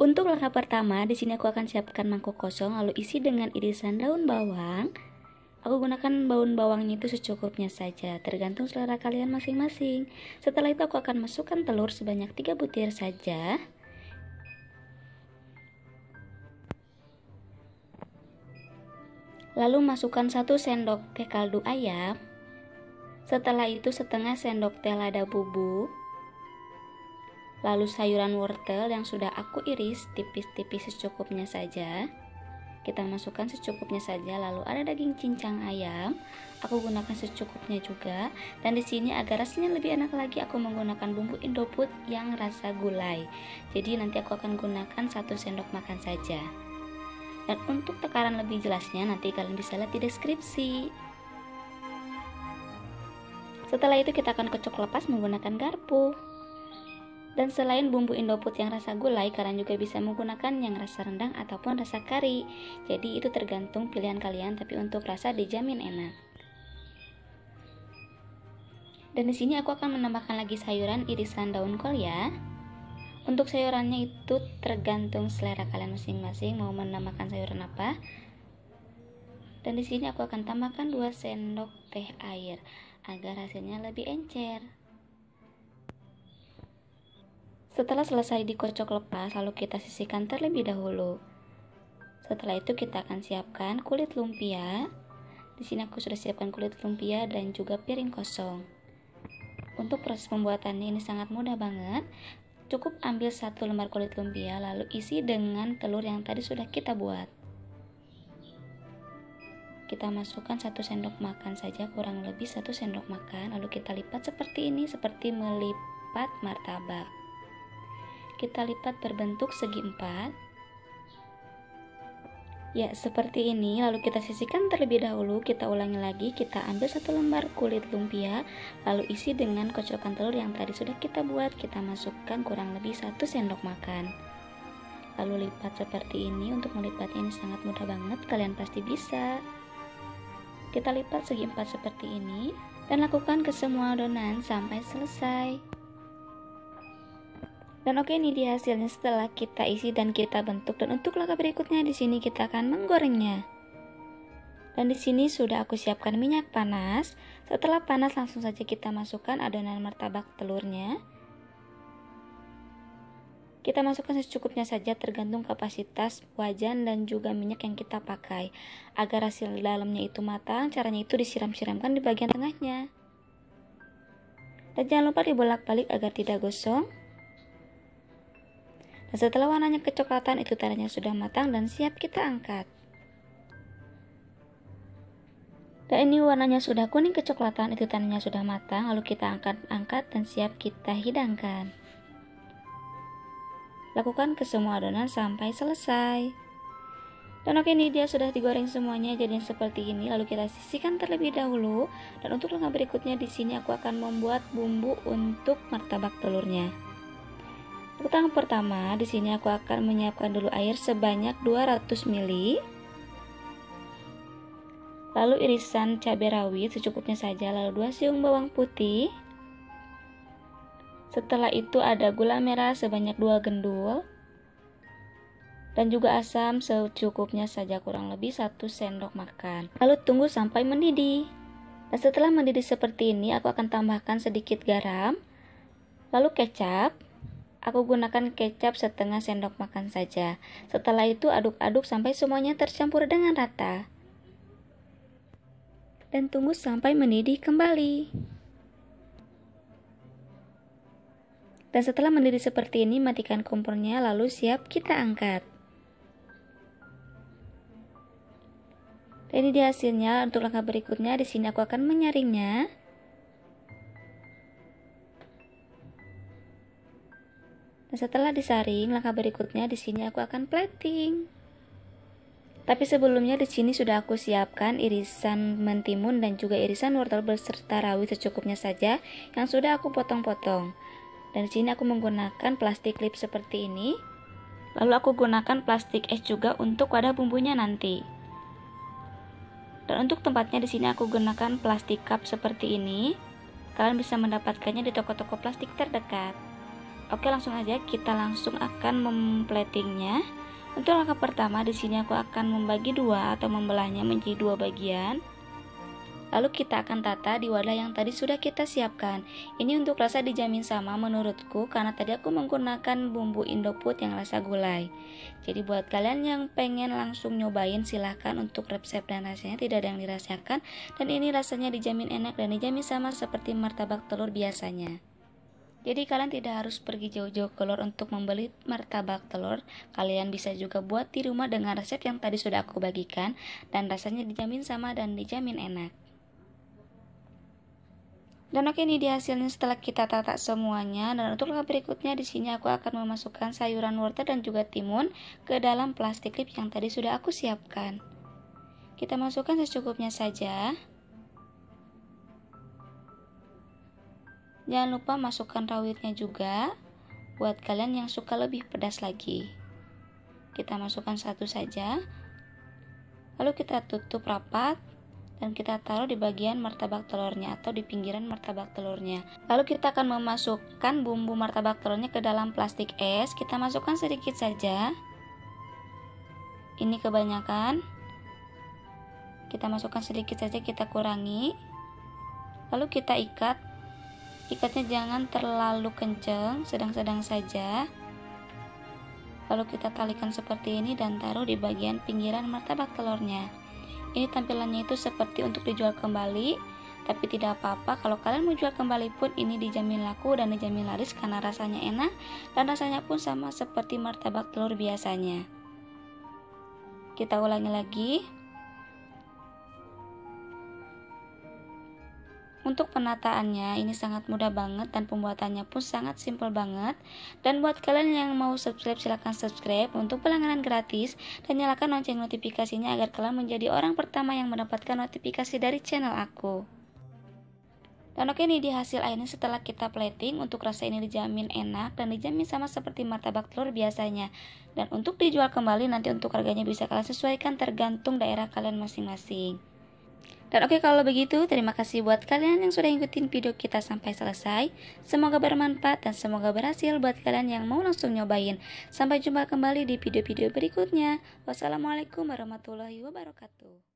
Untuk langkah pertama, di sini aku akan siapkan mangkok kosong lalu isi dengan irisan daun bawang. Aku gunakan daun bawangnya itu secukupnya saja, tergantung selera kalian masing-masing. Setelah itu aku akan masukkan telur sebanyak 3 butir saja. Lalu masukkan 1 sendok teh kaldu ayam. Setelah itu setengah sendok teh lada bubuk. Lalu sayuran wortel yang sudah aku iris tipis-tipis secukupnya saja. Kita masukkan secukupnya saja. Lalu ada daging cincang ayam. Aku gunakan secukupnya juga. Dan di sini agar rasanya lebih enak lagi, aku menggunakan bumbu Indofood yang rasa gulai. Jadi nanti aku akan gunakan 1 sendok makan saja. Dan untuk takaran lebih jelasnya nanti kalian bisa lihat di deskripsi. Setelah itu kita akan kocok lepas menggunakan garpu. Dan selain bumbu Indofood yang rasa gulai, kalian juga bisa menggunakan yang rasa rendang ataupun rasa kari. Jadi itu tergantung pilihan kalian, tapi untuk rasa dijamin enak. Dan di sini aku akan menambahkan lagi sayuran irisan daun kol ya. Untuk sayurannya itu tergantung selera kalian masing-masing mau menambahkan sayuran apa. Dan di sini aku akan tambahkan 2 sendok teh air agar hasilnya lebih encer. Setelah selesai dikocok lepas, lalu kita sisihkan terlebih dahulu. Setelah itu kita akan siapkan kulit lumpia. Di sini aku sudah siapkan kulit lumpia dan juga piring kosong. Untuk proses pembuatannya ini sangat mudah banget. Cukup ambil 1 lembar kulit lumpia lalu isi dengan telur yang tadi sudah kita buat. Kita masukkan 1 sendok makan saja, kurang lebih 1 sendok makan. Lalu kita lipat seperti ini, seperti melipat martabak. Kita lipat berbentuk segi 4. Ya, seperti ini. Lalu kita sisihkan terlebih dahulu. Kita ulangi lagi. Kita ambil 1 lembar kulit lumpia, lalu isi dengan kocokan telur yang tadi sudah kita buat. Kita masukkan kurang lebih 1 sendok makan. Lalu lipat seperti ini. Untuk melipatnya ini sangat mudah banget. Kalian pasti bisa. Kita lipat segi 4 seperti ini. Dan lakukan ke semua adonan sampai selesai. Dan oke, ini dia hasilnya setelah kita isi dan kita bentuk. Dan untuk langkah berikutnya di sini kita akan menggorengnya. Dan di sini sudah aku siapkan minyak panas. Setelah panas langsung saja kita masukkan adonan martabak telurnya. Kita masukkan secukupnya saja tergantung kapasitas wajan dan juga minyak yang kita pakai. Agar hasil dalamnya itu matang, caranya itu disiram-siramkan di bagian tengahnya. Dan jangan lupa dibolak-balik agar tidak gosong. Dan setelah warnanya kecoklatan itu tandanya sudah matang dan siap kita angkat. Dan ini warnanya sudah kuning kecoklatan itu tandanya sudah matang. Lalu kita angkat dan siap kita hidangkan. Lakukan ke semua adonan sampai selesai. Dan oke, ini dia sudah digoreng semuanya jadi seperti ini. Lalu kita sisihkan terlebih dahulu. Dan untuk langkah berikutnya di sini aku akan membuat bumbu untuk martabak telurnya. Untuk tahap pertama, di sini aku akan menyiapkan dulu air sebanyak 200 ml. Lalu irisan cabai rawit secukupnya saja, lalu 2 siung bawang putih. Setelah itu ada gula merah sebanyak 2 gendul. Dan juga asam secukupnya saja, kurang lebih 1 sendok makan. Lalu tunggu sampai mendidih. Dan setelah mendidih seperti ini, aku akan tambahkan sedikit garam. Lalu kecap. Aku gunakan kecap setengah sendok makan saja. Setelah itu aduk-aduk sampai semuanya tercampur dengan rata. Dan tunggu sampai mendidih kembali. Dan setelah mendidih seperti ini, matikan kompornya lalu siap kita angkat. Dan ini dia hasilnya. Untuk langkah berikutnya di sini aku akan menyaringnya. Dan setelah disaring, langkah berikutnya di sini aku akan plating. Tapi sebelumnya di sini sudah aku siapkan irisan mentimun dan juga irisan wortel beserta rawit secukupnya saja yang sudah aku potong-potong. Dan di sini aku menggunakan plastik klip seperti ini. Lalu aku gunakan plastik es juga untuk wadah bumbunya nanti. Dan untuk tempatnya di sini aku gunakan plastik cup seperti ini. Kalian bisa mendapatkannya di toko-toko plastik terdekat. Oke, langsung aja kita langsung akan memplatingnya. Untuk langkah pertama di sini aku akan membagi dua atau membelahnya menjadi dua bagian. Lalu kita akan tata di wadah yang tadi sudah kita siapkan. Ini untuk rasa dijamin sama menurutku karena tadi aku menggunakan bumbu Indofood yang rasa gulai. Jadi buat kalian yang pengen langsung nyobain silahkan untuk resep dan rasanya tidak ada yang dirahasiakan. Dan ini rasanya dijamin enak dan dijamin sama seperti martabak telur biasanya. Jadi kalian tidak harus pergi jauh-jauh keluar untuk membeli martabak telur. Kalian bisa juga buat di rumah dengan resep yang tadi sudah aku bagikan dan rasanya dijamin sama dan dijamin enak. Dan oke, ini di hasilnya setelah kita tata semuanya. Dan untuk langkah berikutnya di sini aku akan memasukkan sayuran wortel dan juga timun ke dalam plastik lip yang tadi sudah aku siapkan. Kita masukkan secukupnya saja. Jangan lupa masukkan rawitnya juga buat kalian yang suka lebih pedas lagi. Kita masukkan satu saja. Lalu kita tutup rapat dan kita taruh di bagian martabak telurnya atau di pinggiran martabak telurnya. Lalu kita akan memasukkan bumbu martabak telurnya ke dalam plastik es. Kita masukkan sedikit saja. Ini kebanyakan. Kita masukkan sedikit saja, kita kurangi. Lalu kita ikat. Ikatnya jangan terlalu kencang, sedang-sedang saja. Lalu kita talikan seperti ini dan taruh di bagian pinggiran martabak telurnya. Ini tampilannya itu seperti untuk dijual kembali, tapi tidak apa-apa. Kalau kalian mau jual kembali pun ini dijamin laku dan dijamin laris karena rasanya enak dan rasanya pun sama seperti martabak telur biasanya. Kita ulangi lagi. Untuk penataannya ini sangat mudah banget dan pembuatannya pun sangat simple banget. Dan buat kalian yang mau subscribe silahkan subscribe untuk pelangganan gratis dan nyalakan lonceng notifikasinya agar kalian menjadi orang pertama yang mendapatkan notifikasi dari channel aku. Dan oke, ini di hasil akhirnya setelah kita plating. Untuk rasa ini dijamin enak dan dijamin sama seperti martabak telur biasanya. Dan untuk dijual kembali nanti untuk harganya bisa kalian sesuaikan tergantung daerah kalian masing-masing. Dan oke, kalau begitu terima kasih buat kalian yang sudah ikutin video kita sampai selesai. Semoga bermanfaat dan semoga berhasil buat kalian yang mau langsung nyobain. Sampai jumpa kembali di video-video berikutnya. Wassalamualaikum warahmatullahi wabarakatuh.